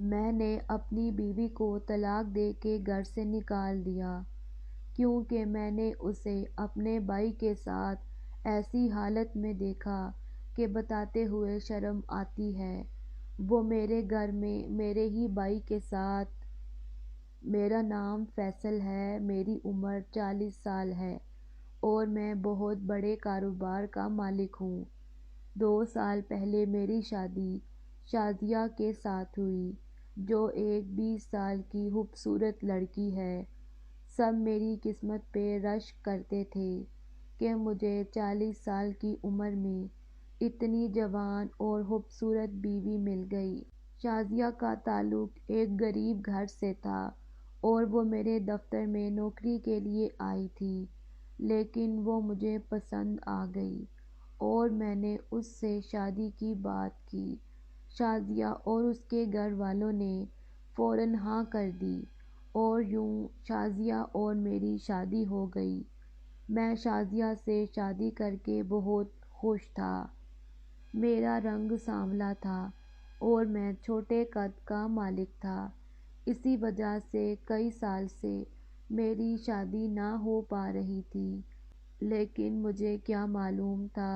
میں نے اپنی بیوی کو طلاق دے کے گھر سے نکال دیا کیونکہ میں نے اسے اپنے بھائی کے ساتھ ایسی حالت میں دیکھا کہ بتاتے ہوئے شرم آتی ہے۔ وہ میرے گھر میں میرے ہی بھائی کے ساتھ۔ میرا نام فیصل ہے، میری عمر 40 سال ہے اور میں بہت بڑے کاروبار کا مالک ہوں۔ 2 سال پہلے میری شادی شازیہ کے ساتھ ہوئی، جو ایک 20 سال کی خوبصورت لڑکی ہے۔ سب میری قسمت پہ رشک کرتے تھے کہ مجھے 40 سال کی عمر میں اتنی جوان اور خوبصورت بیوی مل گئی۔ شازیہ کا تعلق ایک غریب گھر سے تھا اور وہ میرے دفتر میں نوکری کے لیے آئی تھی، لیکن وہ مجھے پسند آ گئی اور میں نے اس سے شادی کی بات کی۔ شازیہ اور اس کے گھر والوں نے فوراً ہاں کر دی اور یوں شازیہ اور میری شادی ہو گئی۔ میں شازیہ سے شادی کر کے بہت خوش تھا۔ میرا رنگ سانولا تھا اور میں چھوٹے قد کا مالک تھا۔ اسی وجہ سے کئی سال سے میری شادی نہ ہو پا رہی تھی، لیکن مجھے کیا معلوم تھا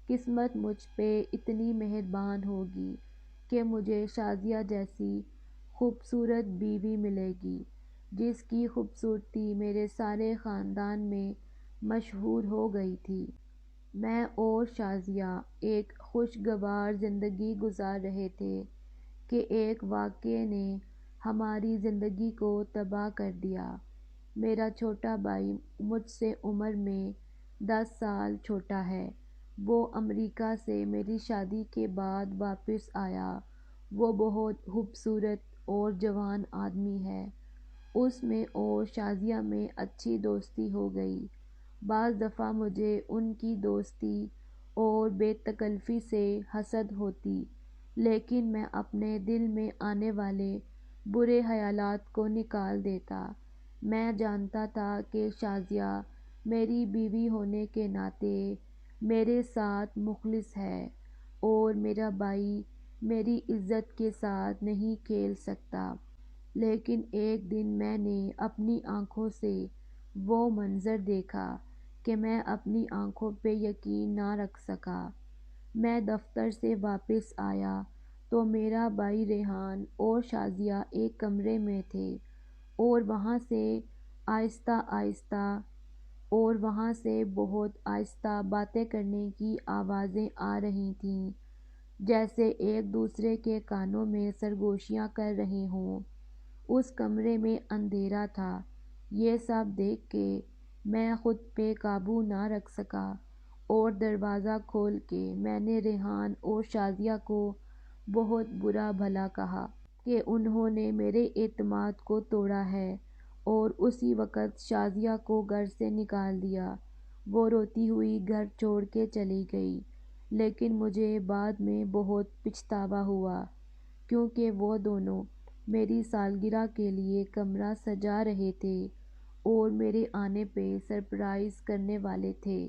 قسمت مجھ پہ اتنی مہربان ہوگی کہ مجھے شازیہ جیسی خوبصورت بیوی ملے گی، جس کی خوبصورتی میرے سارے خاندان میں مشہور ہو گئی تھی۔ میں اور شازیہ ایک خوشگوار زندگی گزار رہے تھے کہ ایک واقعے نے ہماری زندگی کو تباہ کر دیا۔ میرا چھوٹا بھائی مجھ سے عمر میں 10 سال چھوٹا ہے۔ وہ امریکہ سے میری شادی کے بعد واپس آیا۔ وہ بہت خوبصورت اور جوان آدمی ہے۔ اس میں اور شازیہ میں اچھی دوستی ہو گئی۔ بعض دفعہ مجھے ان کی دوستی اور بے تکلفی سے حسد ہوتی، لیکن میں اپنے دل میں آنے والے برے خیالات کو نکال دیتا۔ میں جانتا تھا کہ شازیہ میری بیوی ہونے کے ناطے میرے ساتھ مخلص ہے اور میرا بھائی میری عزت کے ساتھ نہیں کھیل سکتا، لیکن ایک دن میں نے اپنی آنکھوں سے وہ منظر دیکھا کہ میں اپنی آنکھوں پہ یقین نہ رکھ سکا۔ میں دفتر سے واپس آیا تو میرا بھائی ریحان اور شازیہ ایک کمرے میں تھے اور وہاں سے بہت آہستہ باتیں کرنے کی آوازیں آ رہی تھیں، جیسے ایک دوسرے کے کانوں میں سرگوشیاں کر رہے ہوں۔ اس کمرے میں اندھیرا تھا۔ یہ سب دیکھ کے میں خود پہ قابو نہ رکھ سکا اور دروازہ کھول کے میں نے ریحان اور شازیہ کو بہت برا بھلا کہا کہ انہوں نے میرے اعتماد کو توڑا ہے، اور اسی وقت شازیہ کو گھر سے نکال دیا۔ وہ روتی ہوئی گھر چھوڑ کے چلی گئی، لیکن مجھے بعد میں بہت پچھتاوا ہوا کیونکہ وہ دونوں میری سالگرہ کے لیے کمرہ سجا رہے تھے اور میرے آنے پہ سرپرائز کرنے والے تھے۔